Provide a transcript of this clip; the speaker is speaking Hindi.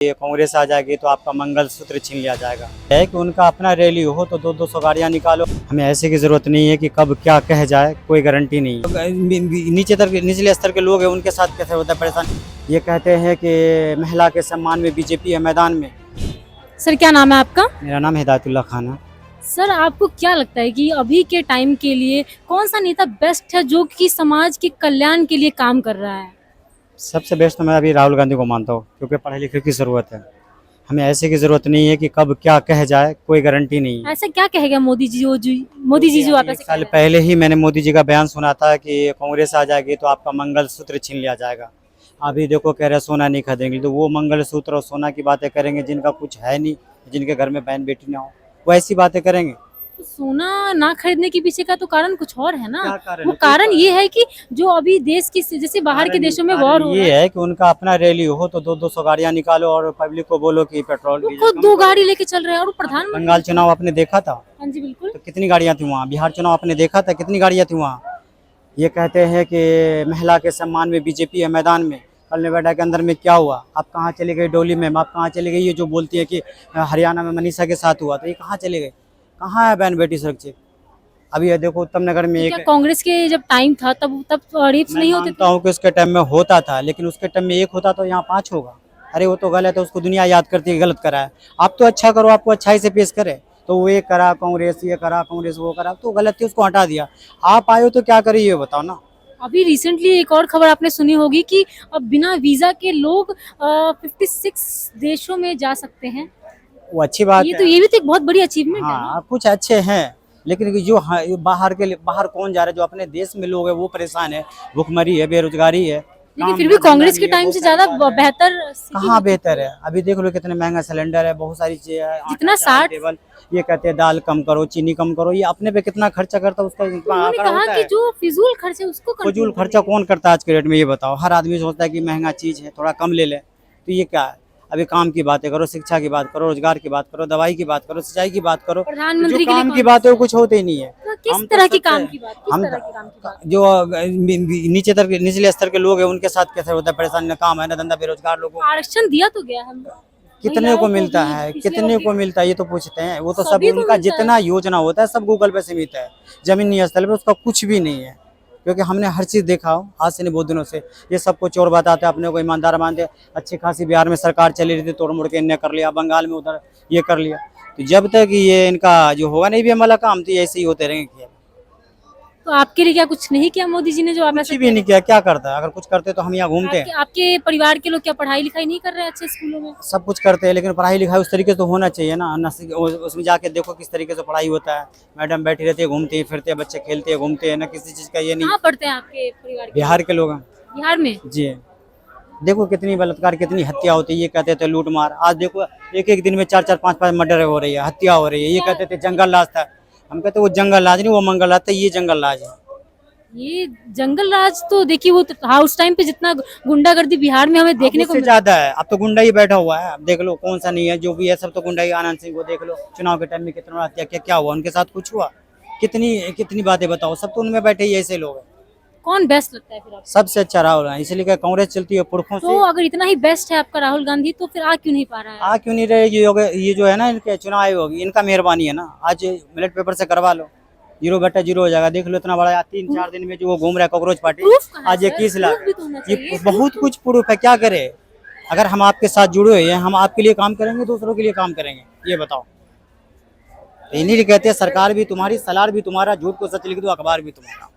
ये कांग्रेस आ जाएगी तो आपका मंगलसूत्र छीन लिया जाएगा। है कि उनका अपना रैली हो तो 200 गाड़ियां निकालो। हमें ऐसे की जरूरत नहीं है कि कब क्या कह जाए, कोई गारंटी नहीं है। निचले स्तर के लोग हैं, उनके साथ कैसे होता है परेशान। ये कहते हैं कि महिला के सम्मान में बीजेपी है मैदान में। सर क्या नाम है आपका? मेरा नाम हिदायतुल्लाह खान है। सर आपको क्या लगता है कि अभी के टाइम के लिए कौन सा नेता बेस्ट है जो कि समाज के कल्याण के लिए काम कर रहा है? सबसे बेस्ट तो मैं अभी राहुल गांधी को मानता हूँ, क्योंकि पढ़े लिखे की ज़रूरत है। हमें ऐसे की ज़रूरत नहीं है कि कब क्या कह जाए, कोई गारंटी नहीं है। ऐसा क्या कहेगा मोदी जी जो आप एक ऐसे साल पहले ही मैंने मोदी जी का बयान सुना था कि कांग्रेस आ जाएगी तो आपका मंगलसूत्र छीन लिया जाएगा। अभी देखो कह रहे सोना नहीं खरीदेंगे, तो वो मंगलसूत्र और सोना की बातें करेंगे जिनका कुछ है नहीं, जिनके घर में बहन बेटी ना हो, वो ऐसी बातें करेंगे। तो सोना ना खरीदने के पीछे का तो कारण कुछ और है ना। क्या कारण वो है? कारण ये है कि जो अभी देश की जैसे बाहर के देशों में वॉर हो रहा ये है, है कि उनका अपना रैली हो तो 200 गाड़ियां निकालो और पब्लिक को बोलो कि पेट्रोल वो डीजल खुद कम 2 करो। गाड़ी लेके चल रहे हैं और प्रधानमंत्री। बंगाल चुनाव आपने देखा था हाँ जी बिल्कुल। तो कितनी गाड़ियां थी वहाँ। बिहार चुनाव आपने देखा था कितनी गाड़ियां थी वहाँ। ये कहते हैं कि महिला के सम्मान में बीजेपी है मैदान में। कल नोएडा के अंदर में क्या हुआ, आप कहाँ चले गए डोली मैम, आप कहाँ चले गई। ये जो बोलती है कि हरियाणा में मनीषा के साथ हुआ, तो ये कहाँ चले गए, कहाँ है बहन बेटी सुरक्षित। अभी ये देखो उत्तम नगर में तो एक, क्या कांग्रेस के जब टाइम था तब रेप्स मैं नहीं होते मानता थे? हूँ कि उसके टाइम में होता था, लेकिन उसके टाइम में एक होता तो यहाँ 5 होगा। अरे वो तो गलत है, उसको दुनिया याद करती है गलत करा है। आप तो अच्छा करो, आपको अच्छाई से पेश करे, तो वो ये करा कांग्रेस, ये करा कांग्रेस, वो करा, तो गलत थी उसको हटा दिया। आप आए हो तो क्या करिए ये बताओ ना। अभी रिसेंटली एक और खबर आपने सुनी होगी कि अब बिना वीजा के लोग 56 देशों में जा सकते हैं। वो अच्छी बात है। ये भी तो एक बहुत बड़ी अचीवमेंट है ना। हाँ कुछ अच्छे हैं, लेकिन जो बाहर कौन जा रहा है, जो अपने देश में लोग है वो परेशान है, भुखमरी है, बेरोजगारी है। लेकिन काम फिर भी धंधा कांग्रेस के नहीं है, टाइम बहुत से सारी ज्यादा बात है। बेहतर कहाँ बेहतर है, अभी देख लो कितने महंगा सिलेंडर है, बहुत सारी चीजें है, जितना आटा, चावल, 60 टेबल। ये कहते हैं दाल कम करो, चीनी कम करो, ये अपने पे कितना खर्चा करता है उसका इतना उन्होंने आंकड़ा कहा होता कि है। जो फिजूल खर्च है उसको फजूल कंट्रोल खर्चा करें। कौन करता है आज के डेट में, ये बताओ। हर आदमी सोचता है कि महंगा चीज है थोड़ा कम ले ले, तो ये क्या है। अभी काम की बातें करो, शिक्षा की बात करो, रोजगार की बात करो, दवाई की बात करो, सिंचाई की बात करो, तो जो प्रधानमंत्री के लिए काम की कौन बात है वो कुछ होते ही नहीं है। तो किस हम तो तरह की सबसे काम की बात किस हम तरह की काम की बात? जो निचले स्तर के लोग हैं उनके साथ कैसे होता है परेशान, न काम है न धंधा, बेरोजगार लोगों। आरक्षण दिया तो गया हम कितने महिलाओं को मिलता भी है, पिछले कितने वक्त को मिलता है, ये तो पूछते हैं। वो तो सब सभी को उनका मिलता है। जितना योजना होता है सब गूगल पे सीमित है, जमीनी स्तर पे उसका कुछ भी नहीं है। क्योंकि हमने हर चीज़ देखा हो आज से नहीं बहुत दिनों से। ये सबको चोर बताते हैं, अपने को ईमानदार मानते हैं। अच्छी खासी बिहार में सरकार चली रही थी, तोड़ मोड़ के इनने कर लिया, बंगाल में उधर ये कर लिया। तो जब तक ये इनका जो होगा नहीं भी हमारा काम, तो ये ऐसे ही होते रहेंगे खेल। तो आपके लिए क्या कुछ नहीं किया मोदी जी ने जो आप कुछ ऐसे भी नहीं किया, क्या करता है। अगर कुछ करते तो हम यहाँ घूमते आपके हैं। आपके परिवार के लोग क्या पढ़ाई लिखाई नहीं कर रहे हैं अच्छे स्कूलों में? सब कुछ करते हैं, लेकिन पढ़ाई लिखाई उस तरीके से तो होना चाहिए ना। उसमें जाके देखो किस तरीके से पढ़ाई होता है। मैडम बैठी रहती है, घूमती है फिरते हैं, बच्चे खेलते हैं घूमते हैं, ना किसी चीज़ का ये नहीं। कहाँ पढ़ते हैं आपके परिवार के बिहार के लोग हैं लोग? बिहार में। जी। देखो कितनी बलात्कार, कितनी हत्या होती है। ये कहते थे लूट मार, आज देखो एक एक दिन में 4-4 5-5 मर्डर हो रही है, हत्या हो रही है। ये कहते थे जंगल राज था, हम कहते वो जंगल राज नहीं, वो मंगल राज था, ये जंगल राज है। ये जंगल राज तो देखिए वो तो हाँ उस टाइम पे जितना गुंडागर्दी बिहार में हमें देखने को उससे मिला। ज्यादा है, अब तो गुंडा ही बैठा हुआ है। अब देख लो कौन सा नहीं है, जो भी है सब तो गुंडा ही। आनंद सिंह को देख लो, चुनाव के टाइम में कितना हत्या किया, क्या हुआ उनके साथ, कुछ हुआ। कितनी कितनी बातें बताओ, सब तो उनमें बैठे ही ऐसे लोग हैं। कौन बेस्ट लगता है फिर आपको? सबसे अच्छा राहुल है, इसलिए क्या कांग्रेस चलती है पुरखों तो से। अगर इतना ही बेस्ट है आपका राहुल गांधी तो फिर आ क्यों नहीं पा रहा है? आ क्यों नहीं रहेगी, ये जो है ना इनके चुनाव आयोग, इनका मेहरबानी है ना। आज बैलेट पेपर से करवा लो, 0/0 हो जाएगा। देख लो इतना बड़ा 3-4 दिन में जो वो घूम रहा है कॉकरोच पार्टी, प्रूफ कहाँ है आज सर? 21 लाख। प्रूफ भी तो होना ये चाहिए। बहुत कुछ प्रूफ है, क्या करे। अगर हम आपके साथ जुड़े हुए हैं, हम आपके लिए काम करेंगे, दूसरों के लिए काम करेंगे, ये बताओ। इन्हीं कहते हैं सरकार भी तुम्हारी, सलार भी तुम्हारा, झूठ को सच लिख दो, अखबार भी तुम्हारा।